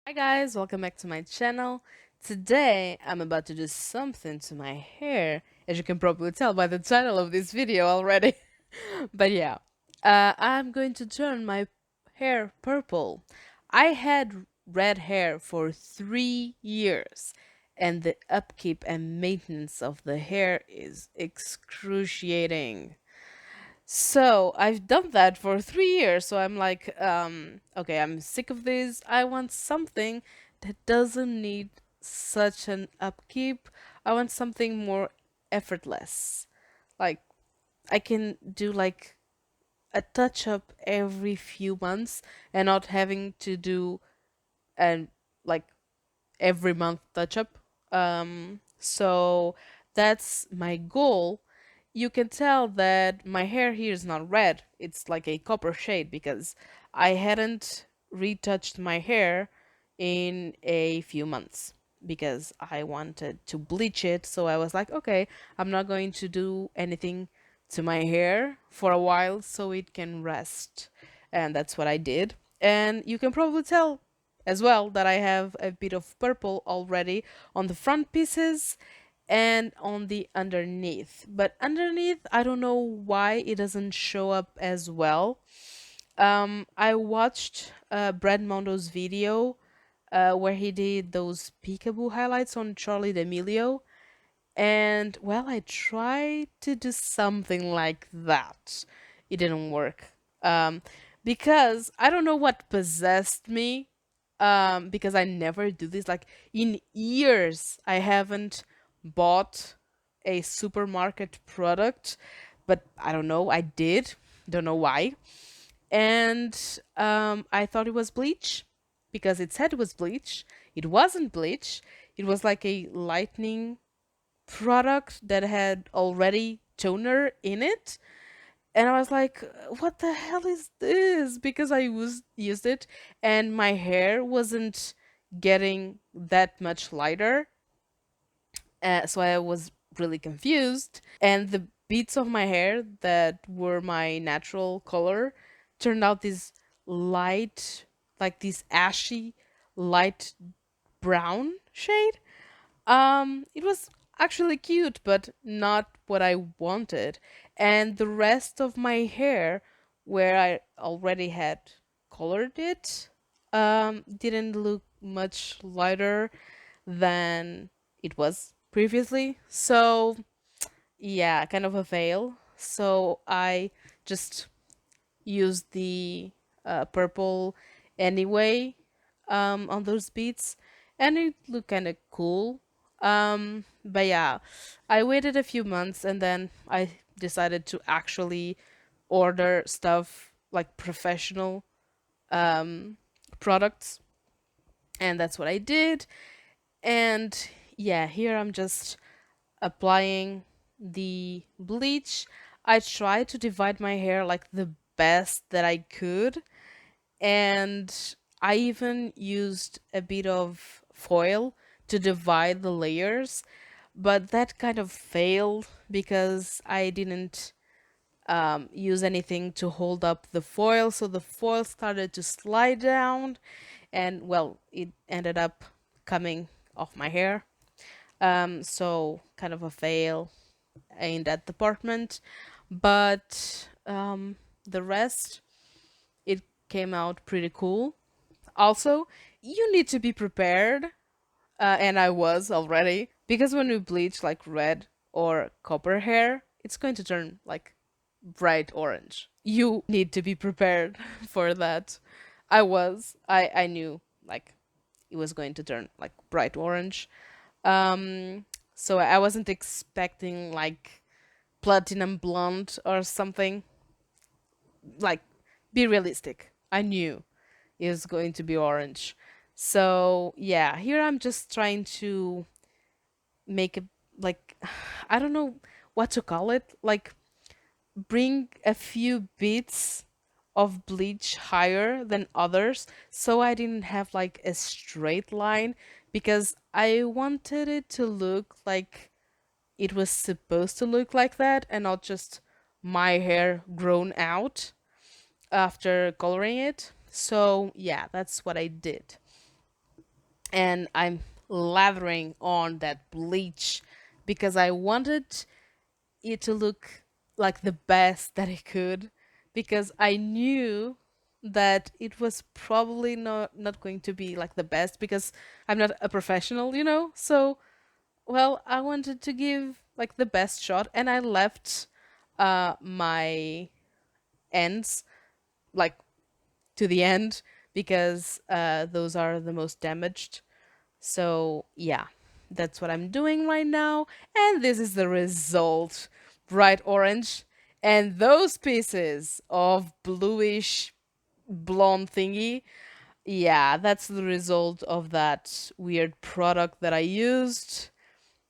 Hi guys, welcome back to my channel. Today I'm about to do something to my hair, as you can probably tell by the title of this video already. But yeah, I'm going to turn my hair purple. I had red hair for 3 years, and the upkeep and maintenance of the hair is excruciating. So I've done that for 3 years. So I'm like, okay, I'm sick of this. I want something that doesn't need such an upkeep. I want something more effortless. Like I can do like a touch up every few months and not having to do an like every month touch up. So that's my goal. You can tell that my hair here is not red, it's like a copper shade because I hadn't retouched my hair in a few months because I wanted to bleach it. So I was like, okay, I'm not going to do anything to my hair for a while so it can rest. And that's what I did. And you can probably tell as well that I have a bit of purple already on the front pieces and on the underneath. But underneath, I don't know why it doesn't show up as well. I watched Brad Mondo's video where he did those peekaboo highlights on Charlie D'Amelio, and well, I tried to do something like that. It didn't work. Um, because I don't know what possessed me. Because I never do this. Like in years, I haven't bought a supermarket product, but I don't know. I did. Don't know why. And I thought it was bleach because it said it was bleach. It wasn't bleach. It was like a lightening product that had already toner in it, and I was like, what the hell is this? Because used it and my hair wasn't getting that much lighter, so I was really confused, and the beads of my hair that were my natural color turned out this light, like this ashy light brown shade. It was actually cute, but not what I wanted. And the rest of my hair, where I already had colored it, didn't look much lighter than it was previously. So, yeah, kind of a fail. So I just used the purple anyway on those beats, and it looked kind of cool. But yeah, I waited a few months and then I decided to actually order stuff like professional um, products, and that's what I did. And yeah, here I'm just applying the bleach. I tried to divide my hair like the best that I could, and I even used a bit of foil to divide the layers, but that kind of failed because I didn't use anything to hold up the foil, so the foil started to slide down, and well, it ended up coming off my hair. So kind of a fail in that department, but the rest, it came out pretty cool. Also, you need to be prepared, and I was already, because when we bleach like red or copper hair, it's going to turn like bright orange. You need to be prepared for that. I knew like it was going to turn like bright orange. Um, so I wasn't expecting like platinum blonde or something. Like, be realistic. I knew is going to be orange. So yeah, here I'm just trying to make a like I don't know what to call it. Like bring a few bits of bleach higher than others so I didn't have like a straight line, because I wanted it to look like it was supposed to look like that and not just my hair grown out after coloring it. So yeah, that's what I did. and I'm lathering on that bleach because I wanted it to look like the best that it could, because I knew that it was probably not going to be like the best because I'm not a professional, you know? So, well, I wanted to give like the best shot, and I left my ends like to the end because those are the most damaged. So, yeah, that's what I'm doing right now. And this is the result: bright orange. And those pieces of bluish blonde thingy, yeah, that's the result of that weird product that I used.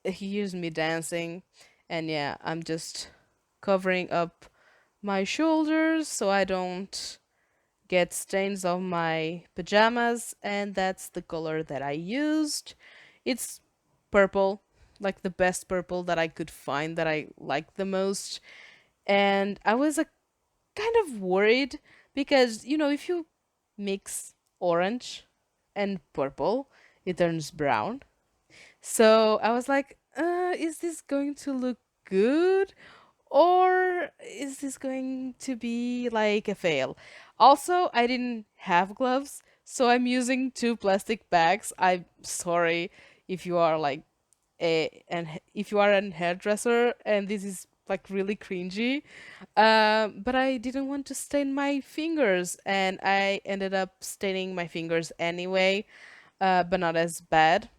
He used me dancing. And yeah, I'm just covering up my shoulders so I don't get stains on my pajamas, and that's the color that I used. It's purple, like the best purple that I could find that I like the most. And I was kind of worried because, you know, if you mix orange and purple, it turns brown. So I was like, is this going to look good? Or is this going to be like a fail? Also, I didn't have gloves, so I'm using two plastic bags. I'm sorry if you are like if you are an hairdresser and this is like really cringy. But I didn't want to stain my fingers, and I ended up staining my fingers anyway, but not as bad.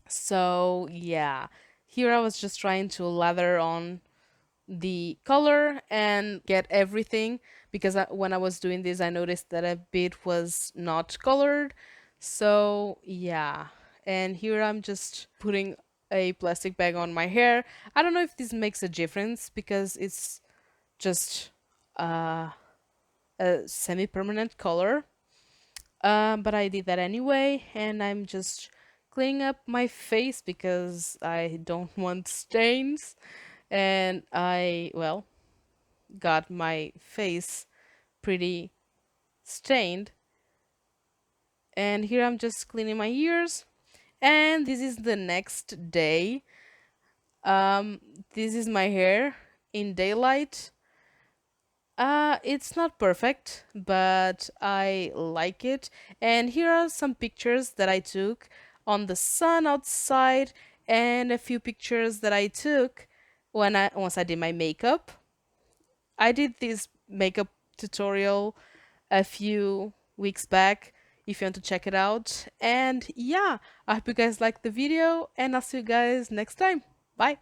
So yeah, here I was just trying to lather on the color and get everything, because when I was doing this I noticed that a bit was not colored. So yeah, and here I'm just putting a plastic bag on my hair. I don't know if this makes a difference because it's just uh, a semi-permanent color, but I did that anyway, and I'm just cleaning up my face because I don't want stains. And I, well, got my face pretty stained. And here I'm just cleaning my ears. And this is the next day. Um, this is my hair in daylight. It's not perfect, but I like it. And here are some pictures that I took on the sun outside, and a few pictures that I took when I once I did my makeup. I did this makeup tutorial a few weeks back if you want to check it out. And yeah, I hope you guys liked the video, and I'll see you guys next time. Bye.